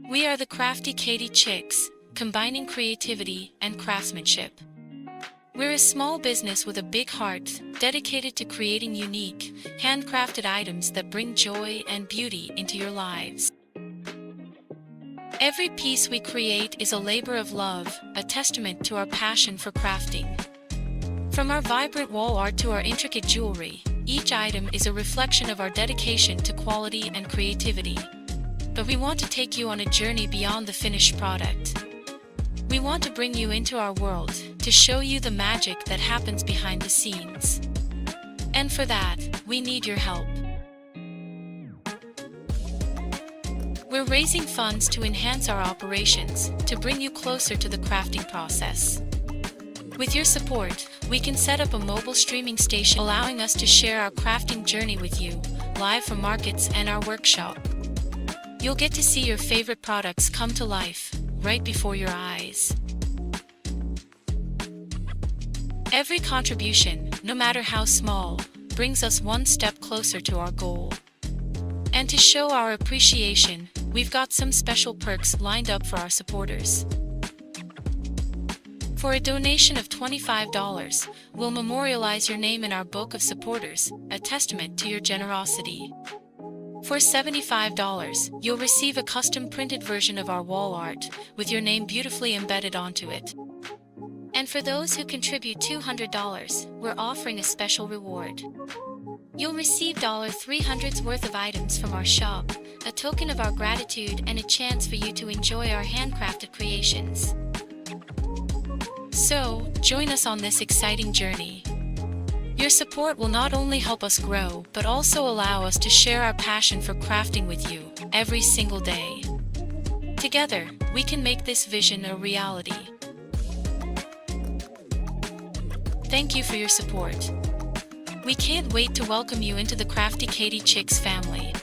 We are the Crafty Cady Chicks, combining creativity and craftsmanship. We're a small business with a big heart, dedicated to creating unique, handcrafted items that bring joy and beauty into your lives. Every piece we create is a labor of love, a testament to our passion for crafting. From our vibrant wall art to our intricate jewelry, each item is a reflection of our dedication to quality and creativity. But we want to take you on a journey beyond the finished product. We want to bring you into our world, to show you the magic that happens behind the scenes. And for that, we need your help. We're raising funds to enhance our operations, to bring you closer to the crafting process. With your support, we can set up a mobile streaming station allowing us to share our crafting journey with you, live from markets and our workshop. You'll get to see your favorite products come to life, right before your eyes. Every contribution, no matter how small, brings us one step closer to our goal. And to show our appreciation, we've got some special perks lined up for our supporters. For a donation of $25, we'll memorialize your name in our book of supporters, a testament to your generosity. For $75, you'll receive a custom printed version of our wall art, with your name beautifully embedded onto it. And for those who contribute $200, we're offering a special reward. You'll receive $300's worth of items from our shop, a token of our gratitude and a chance for you to enjoy our handcrafted creations. So, join us on this exciting journey. Your support will not only help us grow, but also allow us to share our passion for crafting with you every single day. Together, we can make this vision a reality. Thank you for your support. We can't wait to welcome you into the Crafty Cady Chicks family.